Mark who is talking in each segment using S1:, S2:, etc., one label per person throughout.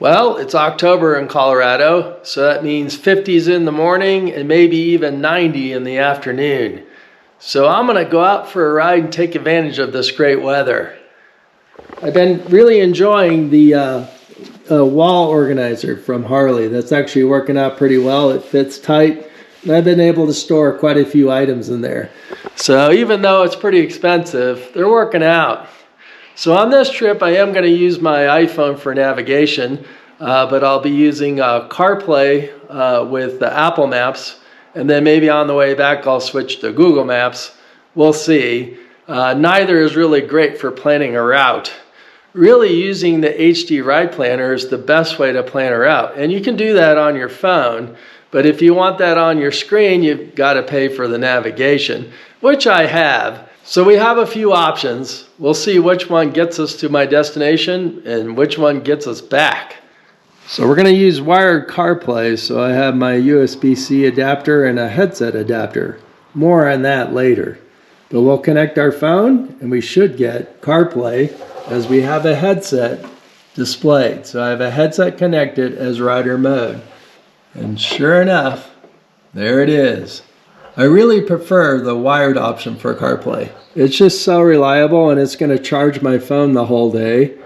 S1: Well, it's October in Colorado, so that means 50s in the morning and maybe even 90 in the afternoon. So I'm going to go out for a ride and take advantage of this great weather. I've been really enjoying the wall organizer from Harley. That's actually working out pretty well. It fits tight, and I've been able to store quite a few items in there. So even though it's pretty expensive, they're working out. So on this trip, I am going to use my iPhone for navigation, but I'll be using Carplay with the Apple Maps, and then maybe on the way back I'll switch to Google Maps. We'll see. Neither is really great for planning a route. Really using the HD Ride Planner is the best way to plan a route, and you can do that on your phone, but if you want that on your screen, you've got to pay for the navigation, which I have. So we have a few options. We'll see which one gets us to my destination and which one gets us back. So we're going to use wired CarPlay, so I have my USB-C adapter and a headset adapter. More on that later. But we'll connect our phone and we should get CarPlay as we have a headset displayed. So I have a headset connected as rider mode. And sure enough, there it is. I really prefer the wired option for CarPlay. It's just so reliable, and it's going to charge my phone the whole day,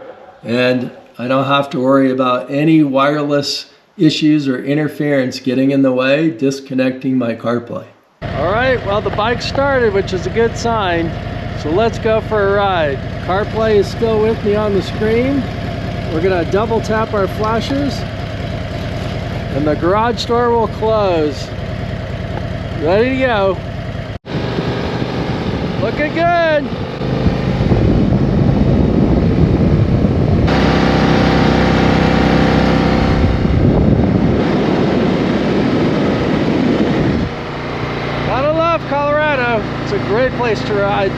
S1: and I don't have to worry about any wireless issues or interference getting in the way, disconnecting my CarPlay. All right, well, the bike started, which is a good sign, so let's go for a ride. CarPlay is still with me on the screen. We're going to double tap our flashes, and the garage door will close. Ready to go. Looking good. Gotta love Colorado. It's a great place to ride.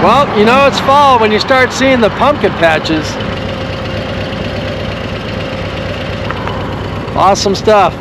S1: Well, you know it's fall when you start seeing the pumpkin patches. Awesome stuff.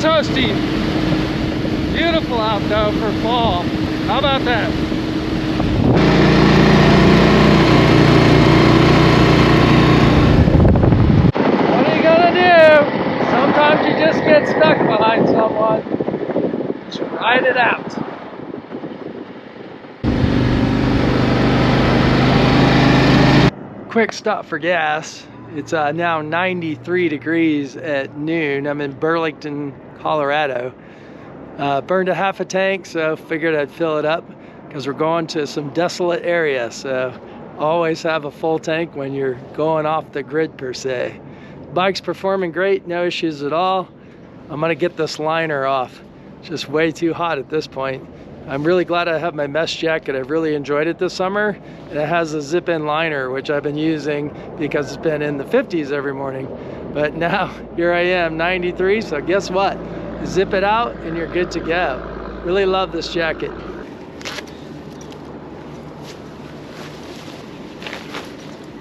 S1: toasty. Beautiful out though for fall. How about that? What are you gonna do? Sometimes you just get stuck behind someone. Just ride it out. Quick stop for gas. It's now 93 degrees at noon. I'm in Burlington, Colorado. Burned a half a tank, so figured I'd fill it up because we're going to some desolate area. So always have a full tank when you're going off the grid per se. Bike's performing great, no issues at all. I'm gonna get this liner off. It's just way too hot at this point. I'm really glad I have my mesh jacket. I've really enjoyed it this summer. And it has a zip-in liner, which I've been using because it's been in the 50s every morning. But now, here I am, 93, so guess what? Zip it out and you're good to go. Really love this jacket.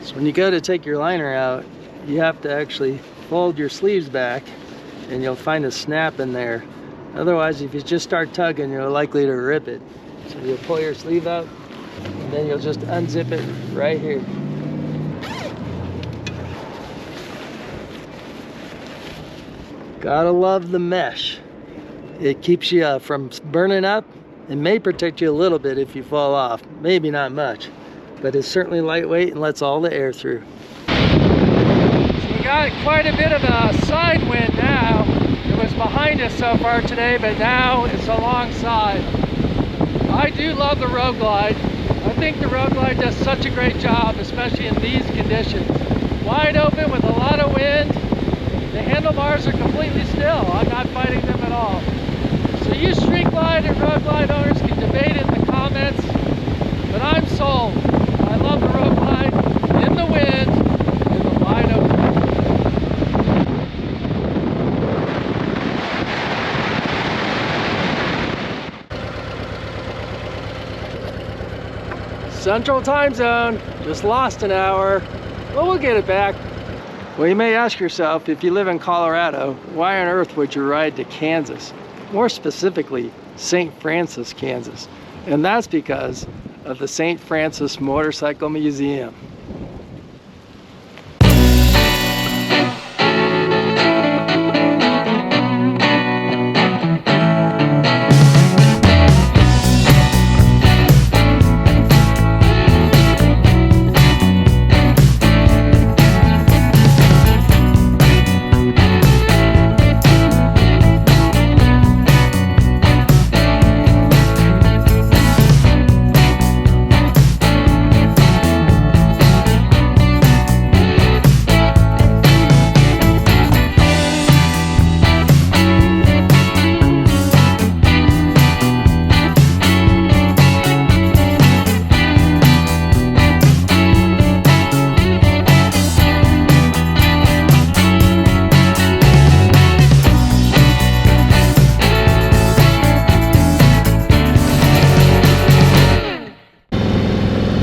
S1: So when you go to take your liner out, you have to actually fold your sleeves back and you'll find a snap in there. Otherwise, if you just start tugging, you're likely to rip it. So you'll pull your sleeve up, and then you'll just unzip it right here. Gotta love the mesh. It keeps you from burning up. It may protect you a little bit if you fall off. Maybe not much, but it's certainly lightweight and lets all the air through. So we got quite a bit of a side wind now. It was behind us so far today, but now it's alongside. I do love the Road Glide. I think the Road Glide does such a great job, especially in these conditions. Wide open with a lot of wind. The handlebars are completely still. I'm not fighting them at all. So you Street Glide and Road Glide owners can debate it in the comments, but I'm sold. I love the Road Glide in the wind, in the wide open. Central time zone, just lost an hour, but we'll get it back. Well, you may ask yourself, if you live in Colorado, why on earth would you ride to Kansas? More specifically, St. Francis, Kansas. And that's because of the St. Francis Motorcycle Museum.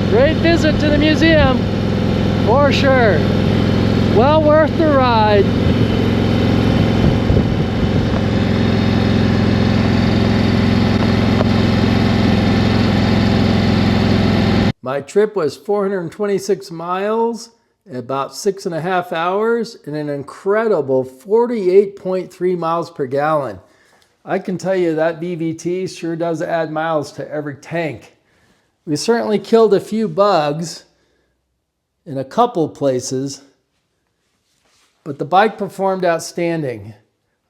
S1: Great visit to the museum, for sure. Well worth the ride. My trip was 426 miles, about 6.5 hours, and an incredible 48.3 miles per gallon. I can tell you that VVT sure does add miles to every tank. We certainly killed a few bugs in a couple places, but the bike performed outstanding.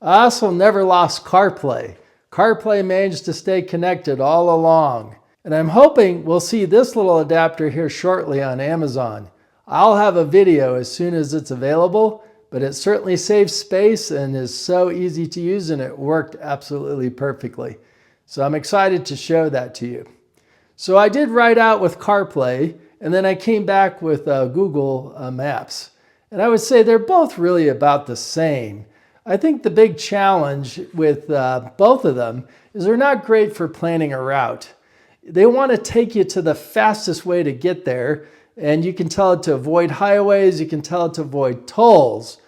S1: I also never lost Carplay. Carplay managed to stay connected all along. And I'm hoping we'll see this little adapter here shortly on Amazon. I'll have a video as soon as it's available, but it certainly saves space and is so easy to use, and it worked absolutely perfectly. So I'm excited to show that to you. So I did ride out with Carplay, and then I came back with Google Maps. And I would say they're both really about the same. I think the big challenge with both of them is they're not great for planning a route. They want to take you to the fastest way to get there, and you can tell it to avoid highways, you can tell it to avoid tolls.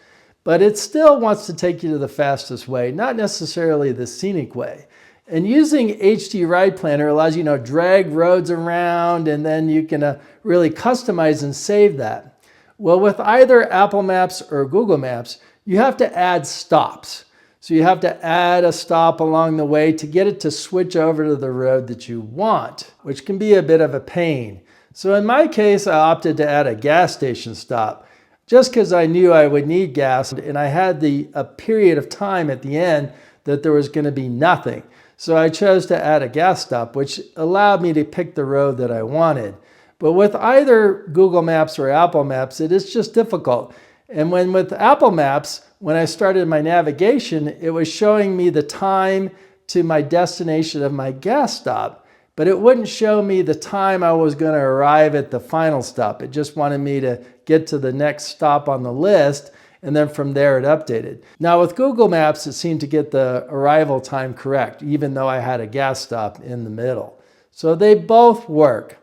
S1: but it still wants to take you to the fastest way, not necessarily the scenic way. And using HD Ride Planner allows you to drag roads around, and then you can really customize and save that. Well, with either Apple Maps or Google Maps, you have to add stops. So you have to add a stop along the way to get it to switch over to the road that you want, which can be a bit of a pain. So in my case, I opted to add a gas station stop, just because I knew I would need gas, and I had a period of time at the end that there was going to be nothing. So I chose to add a gas stop, which allowed me to pick the road that I wanted. But with either Google Maps or Apple Maps, it is just difficult. And with Apple Maps, when I started my navigation, it was showing me the time to my destination of my gas stop, but it wouldn't show me the time I was going to arrive at the final stop. It just wanted me to get to the next stop on the list, and then from there it updated. Now with Google Maps, it seemed to get the arrival time correct, even though I had a gas stop in the middle. So they both work.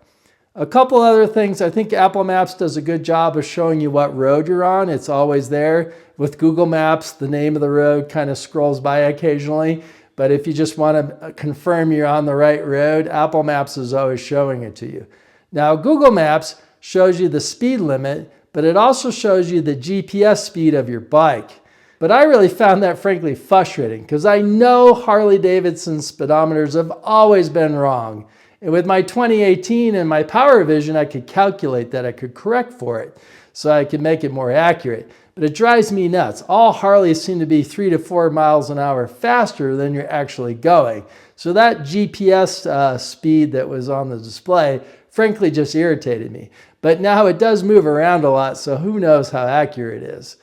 S1: A couple other things, I think Apple Maps does a good job of showing you what road you're on. It's always there. With Google Maps, the name of the road kind of scrolls by occasionally. But if you just want to confirm you're on the right road, Apple Maps is always showing it to you. Now, Google Maps shows you the speed limit, but it also shows you the GPS speed of your bike. But I really found that frankly frustrating, because I know Harley Davidson speedometers have always been wrong. And with my 2018 and my Power Vision, I could calculate that, I could correct for it, so I could make it more accurate. But it drives me nuts. All Harleys seem to be 3 to 4 miles an hour faster than you're actually going. So that GPS speed that was on the display, frankly, just irritated me. But now it does move around a lot, so who knows how accurate it is.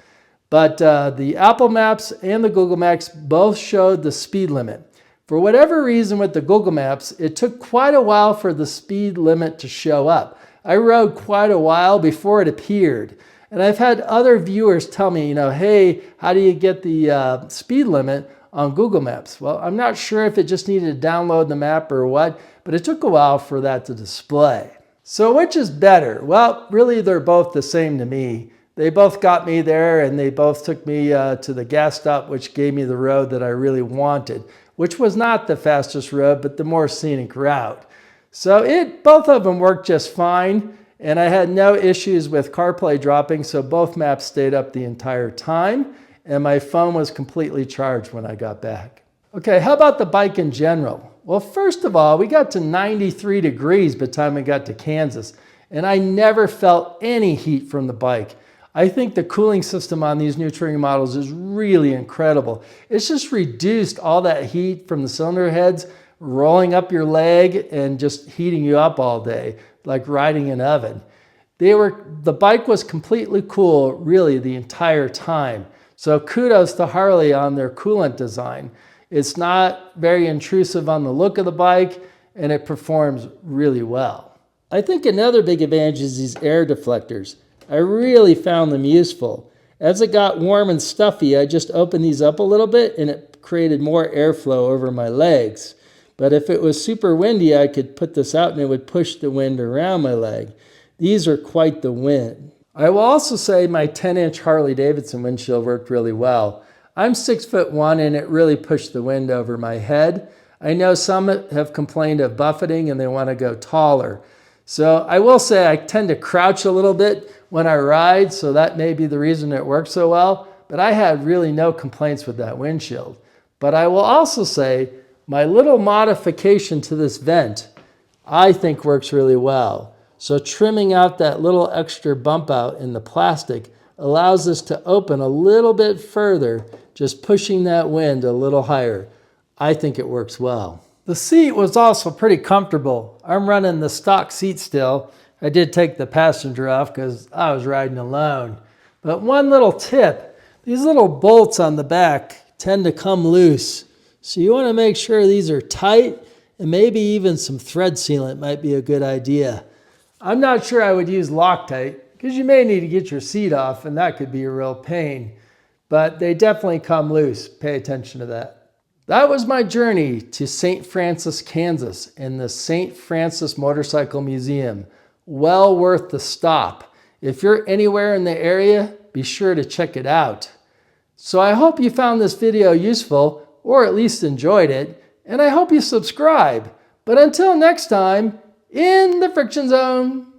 S1: But the Apple Maps and the Google Maps both showed the speed limit. For whatever reason with the Google Maps, it took quite a while for the speed limit to show up. I rode quite a while before it appeared. And I've had other viewers tell me, hey, how do you get the speed limit on Google Maps? Well, I'm not sure if it just needed to download the map or what, but it took a while for that to display. So which is better? Well, really they're both the same to me. They both got me there, and they both took me to the gas stop, which gave me the road that I really wanted, which was not the fastest road, but the more scenic route. So both of them worked just fine, and I had no issues with Carplay dropping, so both maps stayed up the entire time, and my phone was completely charged when I got back. Okay, how about the bike in general? Well, first of all, we got to 93 degrees by the time we got to Kansas, and I never felt any heat from the bike. I think the cooling system on these new touring models is really incredible. It's just reduced all that heat from the cylinder heads rolling up your leg and just heating you up all day, like riding an oven. The bike was completely cool really the entire time. So kudos to Harley on their coolant design. It's not very intrusive on the look of the bike, and it performs really well. I think another big advantage is these air deflectors. I really found them useful. As it got warm and stuffy, I just opened these up a little bit, and it created more airflow over my legs. But if it was super windy, I could put this out and it would push the wind around my leg. These are quite the wind. I will also say my 10-inch Harley Davidson windshield worked really well. I'm 6'1", and it really pushed the wind over my head. I know some have complained of buffeting and they want to go taller. So I will say I tend to crouch a little bit when I ride, so that may be the reason it works so well. But I had really no complaints with that windshield. But I will also say my little modification to this vent, I think works really well. So trimming out that little extra bump out in the plastic allows this to open a little bit further, just pushing that wind a little higher. I think it works well. The seat was also pretty comfortable. I'm running the stock seat still. I did take the passenger off because I was riding alone. But one little tip, these little bolts on the back tend to come loose. So you want to make sure these are tight, and maybe even some thread sealant might be a good idea. I'm not sure I would use Loctite because you may need to get your seat off, and that could be a real pain. But they definitely come loose. Pay attention to that. That was my journey to St. Francis, Kansas, and the St. Francis Motorcycle Museum. Well worth the stop. If you're anywhere in the area, be sure to check it out. So I hope you found this video useful, or at least enjoyed it, and I hope you subscribe. But until next time, in the friction zone.